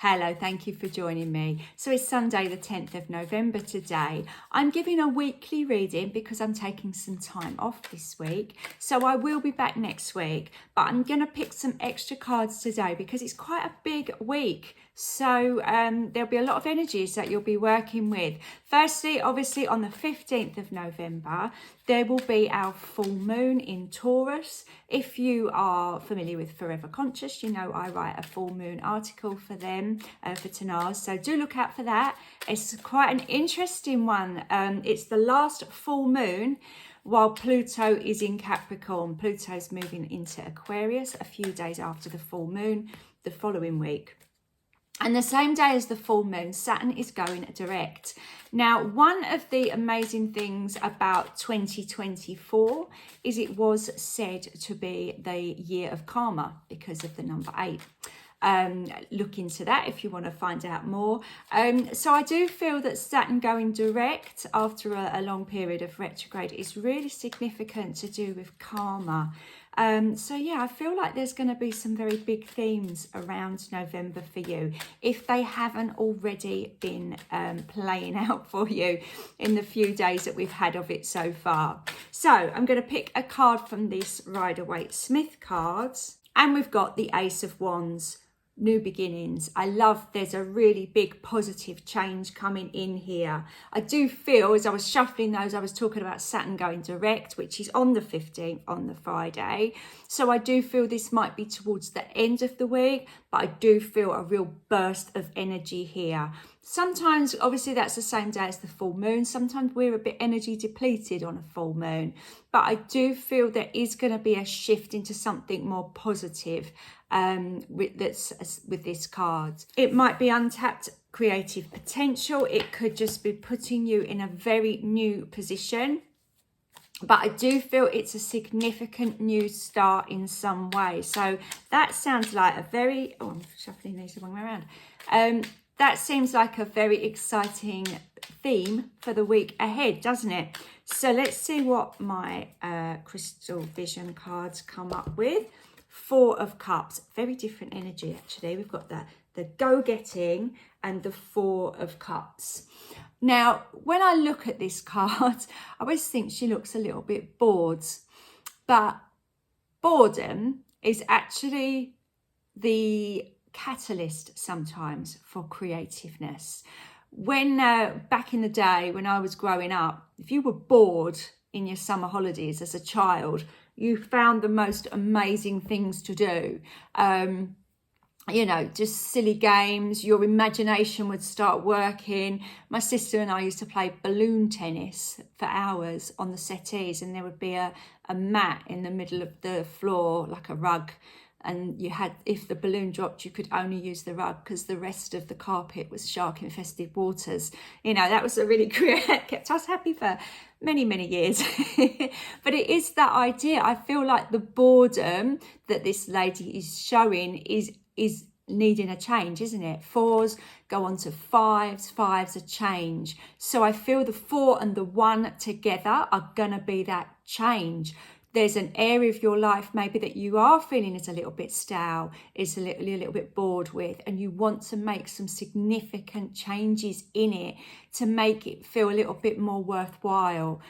Hello, thank you for joining me. So it's Sunday the 10th of November today. I'm giving a weekly reading because I'm taking some time off this week. So I will be back next week, but I'm going to pick some extra cards today because it's quite a big week. So there'll be a lot of energies that you'll be working with. Firstly, obviously on the 15th of November, there will be our full moon in Taurus. If you are familiar with Forever Conscious, you know I write a full moon article for them, for Tanars. So do look out for that. It's quite an interesting one. It's the last full moon while Pluto is in Capricorn. Pluto's moving into Aquarius a few days after the full moon, the following week. And the same day as the full moon, Saturn is going direct. Now, one of the amazing things about 2024 is it was said to be the year of karma because of the number 8. Look into that if you want to find out more. So I do feel that Saturn going direct after a long period of retrograde is really significant to do with karma. So yeah, I feel like there's going to be some very big themes around November for you if they haven't already been playing out for you in the few days that we've had of it so far. So I'm going to pick a card from this Rider-Waite-Smith cards, and we've got the Ace of Wands. New beginnings. I love there's a really big positive change coming in here. I do feel as I was shuffling those, I was talking about Saturn going direct, which is on the 15th, on the Friday. So I do feel this might be towards the end of the week, but I do feel a real burst of energy here. Sometimes, obviously, that's the same day as the full moon. Sometimes we're a bit energy depleted on a full moon. But I do feel there is going to be a shift into something more positive with this card. It might be untapped creative potential. It could just be putting you in a very new position. But I do feel it's a significant new start in some way. So that sounds like a very... Oh, I'm shuffling these the wrong way around. That seems like a very exciting theme for the week ahead, doesn't it? So let's see what my Crystal Vision cards come up with. 4 of Cups, very different energy actually. We've got the go-getting and the 4 of Cups. Now, when I look at this card, I always think she looks a little bit bored. But boredom is actually the catalyst sometimes for creativeness. When back in the day when I was growing up, if you were bored in your summer holidays as a child, you found the most amazing things to do. You know, just silly games. Your imagination would start working. My sister and I used to play balloon tennis for hours on the settees, and there would be a mat in the middle of the floor, like a rug. And you had, if the balloon dropped, you could only use the rug because the rest of the carpet was shark-infested waters. You know, that was a really kept us happy for many, many years. But it is that idea. I feel like the boredom that this lady is showing is needing a change, isn't it? 4s go on to 5s, 5s a change. So I feel the 4 and the 1 together are going to be that change. There's an area of your life maybe that you are feeling is a little bit stale, is a little bit bored with, and you want to make some significant changes in it to make it feel a little bit more worthwhile.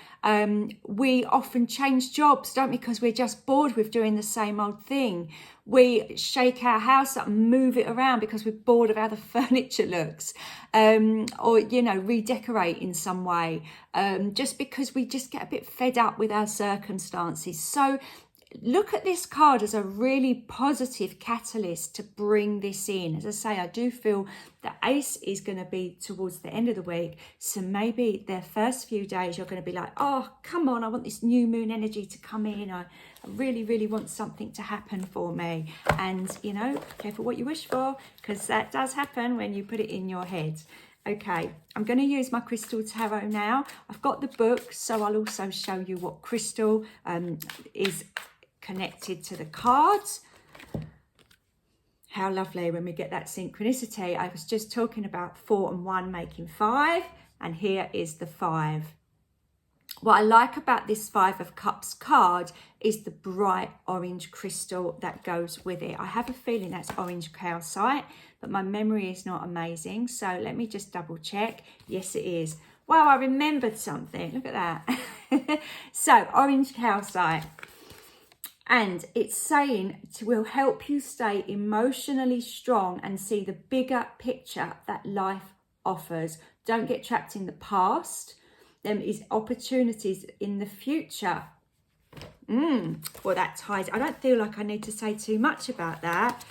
We often change jobs, don't we, because we're just bored with doing the same old thing. We shake our house up and move it around because we're bored of how the furniture looks, or, you know, redecorate in some way, just because we just get a bit fed up with our circumstances. So look at this card as a really positive catalyst to bring this in. As I say, I do feel the Ace is going to be towards the end of the week. So maybe the first few days you're going to be like, oh, come on, I want this new moon energy to come in. I really, really want something to happen for me. And, you know, careful what you wish for, because that does happen when you put it in your head. Okay, I'm going to use my Crystal Tarot now. I've got the book, so I'll also show you what crystal is connected to the cards. How lovely when we get that synchronicity. I was just talking about 4 and 1 making 5, and here is the 5. What I like about this Five of Cups card is the bright orange crystal that goes with it. I have a feeling that's orange calcite, but my memory is not amazing. So let me just double check. Yes, it is. Wow, I remembered something. Look at that. So orange calcite. And it's saying it will help you stay emotionally strong and see the bigger picture that life offers. Don't get trapped in the past. There is opportunities in the future. Well, that ties. I don't feel like I need to say too much about that.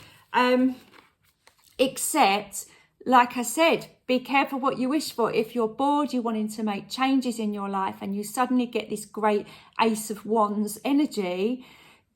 Except, like I said, be careful what you wish for. If you're bored, you're wanting to make changes in your life, and you suddenly get this great Ace of Wands energy,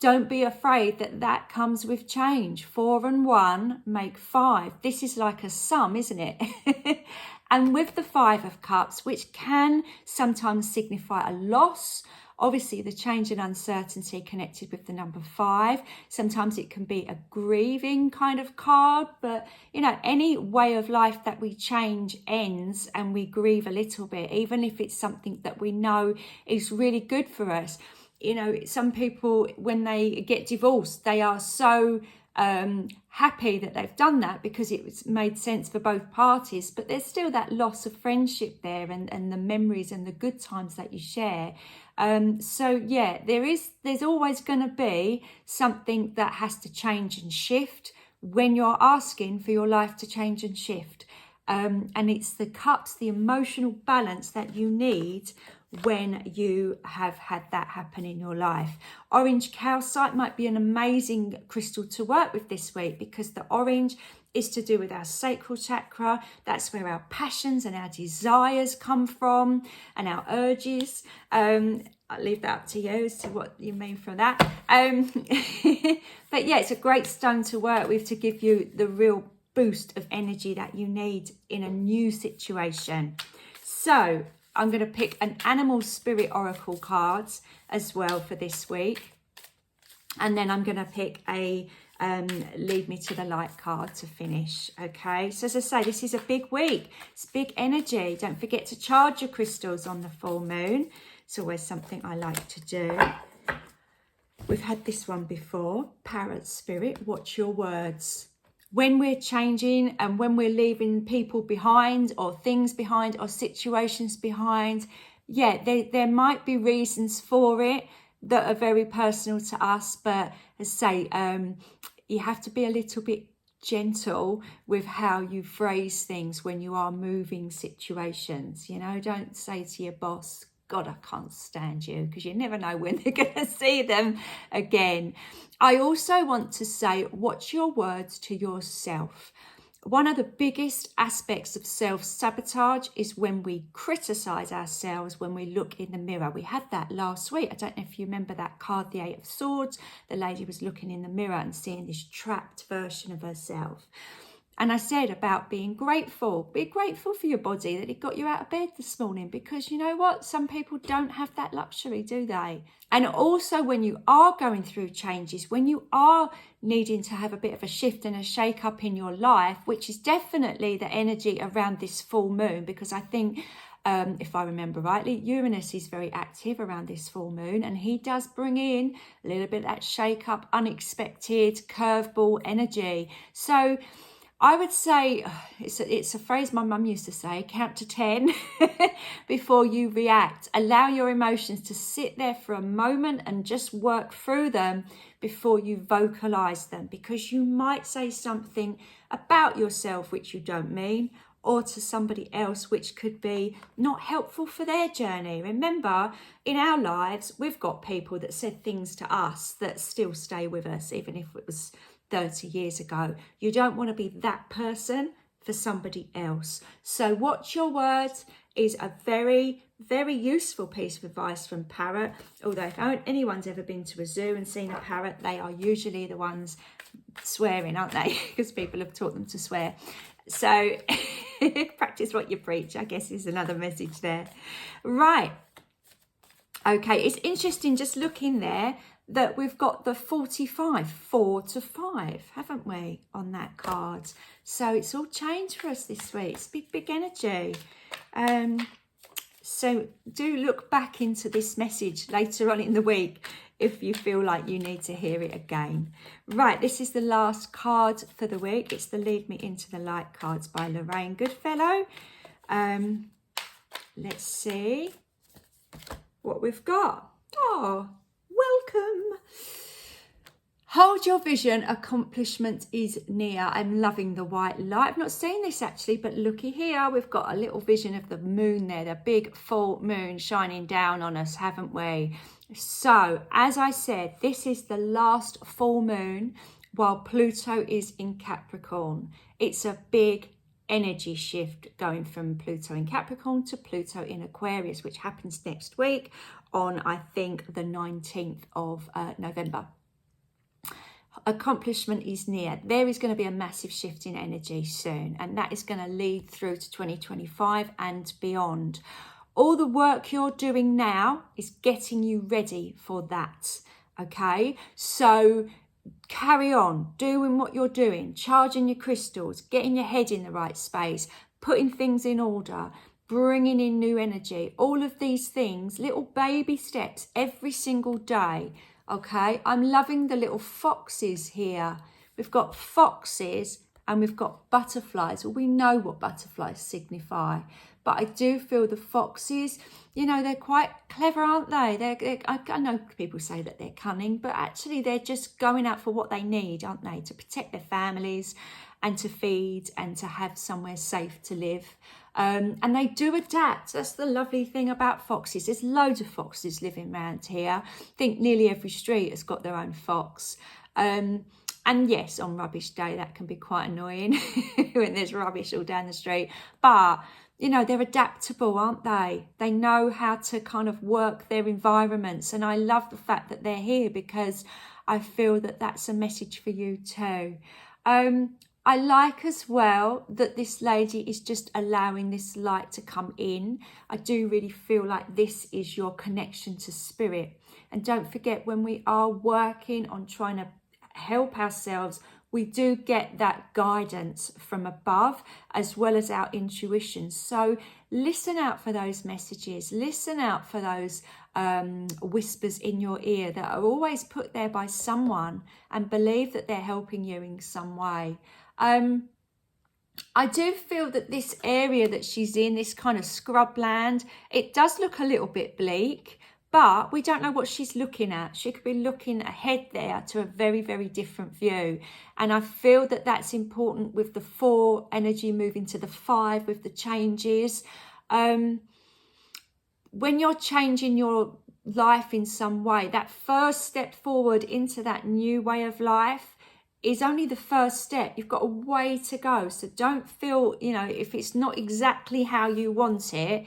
don't be afraid that that comes with change. 4 and 1 make 5. This is like a sum, isn't it? And with the Five of Cups, which can sometimes signify a loss, obviously the change and uncertainty connected with the number 5. Sometimes it can be a grieving kind of card, but you know, any way of life that we change ends and we grieve a little bit, even if it's something that we know is really good for us. You know, some people, when they get divorced, they are so happy that they've done that because it was made sense for both parties, but there's still that loss of friendship there, and the memories and the good times that you share. So yeah, there's always going to be something that has to change and shift when you're asking for your life to change and shift. And it's the cups, the emotional balance that you need when you have had that happen in your life. Orange calcite might be an amazing crystal to work with this week, because the orange is to do with our sacral chakra. That's where our passions and our desires come from, and our urges. I'll leave that up to you as to what you mean from that. But yeah, it's a great stone to work with to give you the real boost of energy that you need in a new situation. So I'm going to pick an animal spirit oracle cards as well for this week. And then I'm going to pick a lead me to the light card to finish. Okay, so as I say, this is a big week. It's big energy. Don't forget to charge your crystals on the full moon. It's always something I like to do. We've had this one before. Parrot spirit, watch your words. When we're changing and when we're leaving people behind, or things behind, or situations behind, yeah, there might be reasons for it that are very personal to us, but as I say, you have to be a little bit gentle with how you phrase things when you are moving situations. You know, don't say to your boss, God, I can't stand you, because you never know when they're going to see them again. I also want to say, watch your words to yourself. One of the biggest aspects of self-sabotage is when we criticize ourselves when we look in the mirror. We had that last week. I don't know if you remember that card, the 8 of Swords. The lady was looking in the mirror and seeing this trapped version of herself. And I said about being grateful. Be grateful for your body that it got you out of bed this morning, because you know what? Some people don't have that luxury, do they? And also when you are going through changes, when you are needing to have a bit of a shift and a shake up in your life, which is definitely the energy around this full moon, because I think, if I remember rightly, Uranus is very active around this full moon, and he does bring in a little bit of that shake up, unexpected, curveball energy. So I would say, it's a phrase my mum used to say, count to 10 before you react. Allow your emotions to sit there for a moment and just work through them before you vocalize them, because you might say something about yourself which you don't mean, or to somebody else which could be not helpful for their journey. Remember, in our lives, we've got people that said things to us that still stay with us, even if it was 30 years ago. You don't want to be that person for somebody else. So watch your words is a very, very useful piece of advice from Parrot. Although if anyone's ever been to a zoo and seen a parrot, they are usually the ones swearing, aren't they? Because people have taught them to swear. So practice what you preach, I guess, is another message there. Right. Okay, it's interesting just looking there that we've got the 45, 4 to 5, haven't we, on that card? So it's all changed for us this week. It's big, big energy. So do look back into this message later on in the week if you feel like you need to hear it again. Right, this is the last card for the week. It's the Lead Me Into the Light cards by Lorraine Goodfellow. Let's see what we've got. Oh, welcome. Hold your vision, accomplishment is near. I'm loving the white light. I've not seen this actually, but looky here. We've got a little vision of the moon there, the big full moon shining down on us, haven't we? So, as I said, this is the last full moon while Pluto is in Capricorn. It's a big energy shift going from Pluto in Capricorn to Pluto in Aquarius, which happens next week on, I think, the 19th of November. Accomplishment is near. There is going to be a massive shift in energy soon, and that is going to lead through to 2025 and beyond. All the work you're doing now is getting you ready for that. Okay, so carry on doing what you're doing, charging your crystals, getting your head in the right space, putting things in order, bringing in new energy. All of these things, little baby steps every single day. Okay, I'm loving the little foxes here. We've got foxes and we've got butterflies. Well, we know what butterflies signify, but I do feel the foxes, you know, they're quite clever, aren't they? I know people say that they're cunning, but actually they're just going out for what they need, aren't they? To protect their families and to feed and to have somewhere safe to live. And they do adapt. That's the lovely thing about foxes. There's loads of foxes living around here. I think nearly every street has got their own fox. And yes, on rubbish day, that can be quite annoying when there's rubbish all down the street. But, you know, they're adaptable, aren't they? They know how to kind of work their environments. And I love the fact that they're here because I feel that that's a message for you too. I like as well that this lady is just allowing this light to come in. I do really feel like this is your connection to spirit. And don't forget, when we are working on trying to help ourselves, we do get that guidance from above as well as our intuition. So listen out for those messages. Listen out for those whispers in your ear that are always put there by someone, and believe that they're helping you in some way. I do feel that this area that she's in, this kind of scrubland, it does look a little bit bleak, but we don't know what she's looking at. She could be looking ahead there to a very, very different view. And I feel that that's important with the 4 energy moving to the 5 with the changes. When you're changing your life in some way, that first step forward into that new way of life is only the first step. You've got a way to go. So don't feel, you know, if it's not exactly how you want it,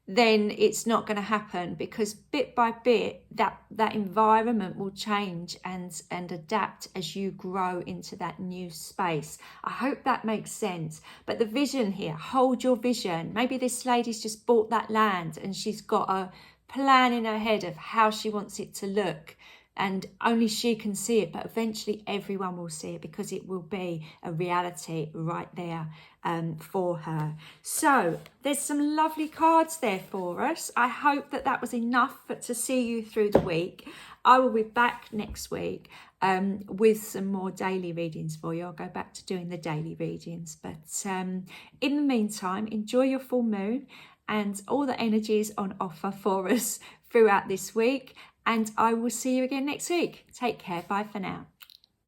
then it's not going to happen, because bit by bit that environment will change and adapt as you grow into that new space. I hope that makes sense. But the vision here, hold your vision. Maybe this lady's just bought that land and she's got a plan in her head of how she wants it to look, and only she can see it, but eventually everyone will see it because it will be a reality right there for her. So there's some lovely cards there for us. I hope that that was enough to see you through the week. I will be back next week with some more daily readings for you. I'll go back to doing the daily readings. But in the meantime, enjoy your full moon and all the energies on offer for us throughout this week. And I will see you again next week. Take care. Bye for now.